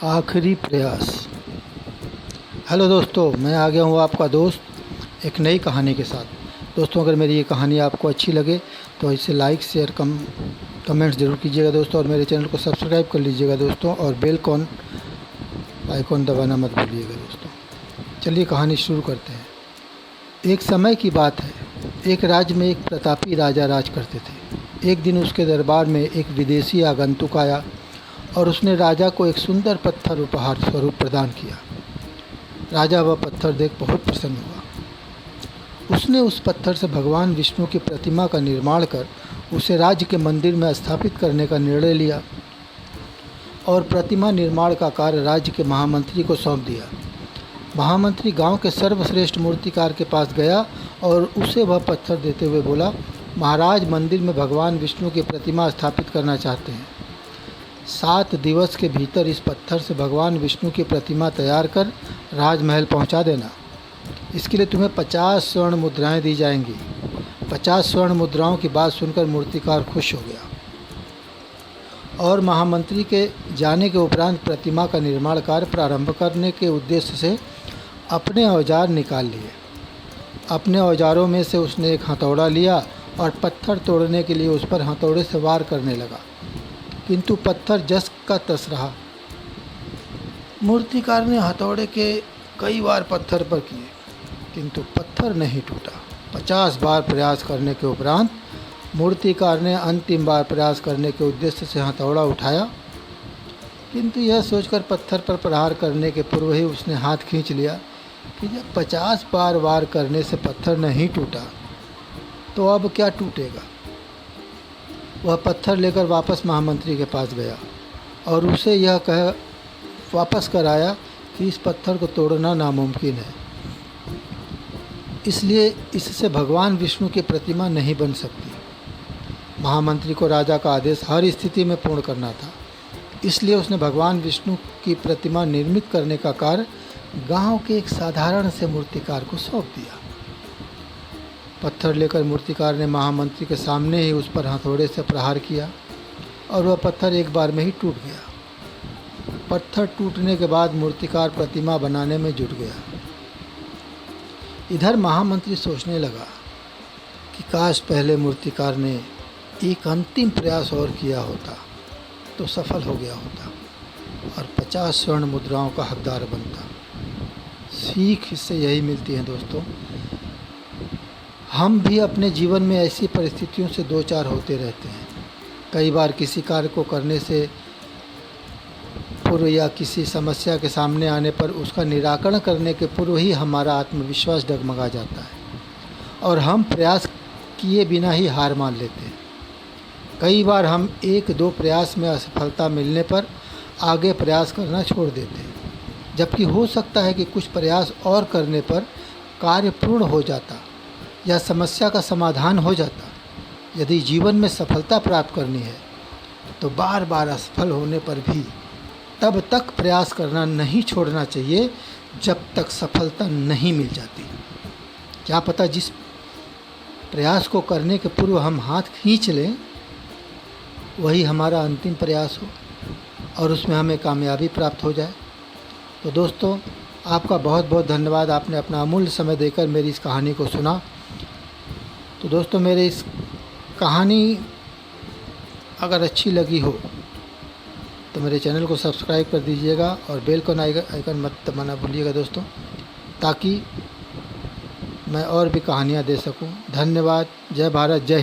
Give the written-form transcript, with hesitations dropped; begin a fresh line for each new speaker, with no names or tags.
आखिरी प्रयास। हेलो दोस्तों, मैं आ गया हूँ आपका दोस्त एक नई कहानी के साथ। दोस्तों, अगर मेरी ये कहानी आपको अच्छी लगे तो इसे लाइक शेयर कमेंट्स ज़रूर कीजिएगा दोस्तों, और मेरे चैनल को सब्सक्राइब कर लीजिएगा दोस्तों, और बेल आइकॉन दबाना मत भूलिएगा दोस्तों। चलिए कहानी शुरू करते हैं। एक समय की बात है, एक राज्य में एक प्रतापी राजा राज करते थे। एक दिन उसके दरबार में एक विदेशी आगंतुक आया और उसने राजा को एक सुंदर पत्थर उपहार स्वरूप प्रदान किया। राजा वह पत्थर देख बहुत प्रसन्न हुआ। उसने उस पत्थर से भगवान विष्णु की प्रतिमा का निर्माण कर उसे राज्य के मंदिर में स्थापित करने का निर्णय लिया और प्रतिमा निर्माण का कार्य राज्य के महामंत्री को सौंप दिया। महामंत्री गांव के सर्वश्रेष्ठ मूर्तिकार के पास गया और उसे वह पत्थर देते हुए बोला, महाराज, मंदिर में भगवान विष्णु की प्रतिमा स्थापित करना चाहते हैं। 7 दिवस के भीतर इस पत्थर से भगवान विष्णु की प्रतिमा तैयार कर राजमहल पहुंचा देना। इसके लिए तुम्हें 50 स्वर्ण मुद्राएं दी जाएंगी। 50 स्वर्ण मुद्राओं की बात सुनकर मूर्तिकार खुश हो गया और महामंत्री के जाने के उपरांत प्रतिमा का निर्माण कार्य प्रारंभ करने के उद्देश्य से अपने औजार निकाल लिए। अपने औजारों में से उसने एक हथौड़ा लिया और पत्थर तोड़ने के लिए उस पर हथौड़े से वार करने लगा, किंतु पत्थर जस का तस रहा। मूर्तिकार ने हथौड़े के कई बार पत्थर पर किए, किंतु पत्थर नहीं टूटा। 50 बार प्रयास करने के उपरांत मूर्तिकार ने अंतिम बार प्रयास करने के उद्देश्य से हथौड़ा उठाया, किंतु यह सोचकर पत्थर पर प्रहार करने के पूर्व ही उसने हाथ खींच लिया कि जब 50 बार वार करने से पत्थर नहीं टूटा तो अब क्या टूटेगा। वह पत्थर लेकर वापस महामंत्री के पास गया और उसे यह कह वापस कर आया कि इस पत्थर को तोड़ना नामुमकिन है, इसलिए इससे भगवान विष्णु की प्रतिमा नहीं बन सकती। महामंत्री को राजा का आदेश हर स्थिति में पूर्ण करना था, इसलिए उसने भगवान विष्णु की प्रतिमा निर्मित करने का कार्य गांव के एक साधारण से मूर्तिकार को सौंप दिया। पत्थर लेकर मूर्तिकार ने महामंत्री के सामने ही उस पर हथौड़े से प्रहार किया और वह पत्थर एक बार में ही टूट गया। पत्थर टूटने के बाद मूर्तिकार प्रतिमा बनाने में जुट गया। इधर महामंत्री सोचने लगा कि काश पहले मूर्तिकार ने एक अंतिम प्रयास और किया होता तो सफल हो गया होता और 50 स्वर्ण मुद्राओं का हकदार बनता। सीख इससे यही मिलती है दोस्तों, हम भी अपने जीवन में ऐसी परिस्थितियों से दो चार होते रहते हैं। कई बार किसी कार्य को करने से पूर्व या किसी समस्या के सामने आने पर उसका निराकरण करने के पूर्व ही हमारा आत्मविश्वास डगमगा जाता है और हम प्रयास किए बिना ही हार मान लेते हैं। कई बार हम 1-2 प्रयास में असफलता मिलने पर आगे प्रयास करना छोड़ देते हैं, जबकि हो सकता है कि कुछ प्रयास और करने पर कार्य पूर्ण हो जाता या समस्या का समाधान हो जाता। यदि जीवन में सफलता प्राप्त करनी है तो बार बार असफल होने पर भी तब तक प्रयास करना नहीं छोड़ना चाहिए जब तक सफलता नहीं मिल जाती। क्या पता जिस प्रयास को करने के पूर्व हम हाथ खींच लें वही हमारा अंतिम प्रयास हो और उसमें हमें कामयाबी प्राप्त हो जाए। तो दोस्तों, आपका बहुत बहुत धन्यवाद, आपने अपना अमूल्य समय देकर मेरी इस कहानी को सुना। तो दोस्तों, मेरी इस कहानी अगर अच्छी लगी हो तो मेरे चैनल को सब्सक्राइब कर दीजिएगा और बेल को आइकन मत दबाना भूलिएगा दोस्तों, ताकि मैं और भी कहानियाँ दे सकूं। धन्यवाद। जय भारत, जय।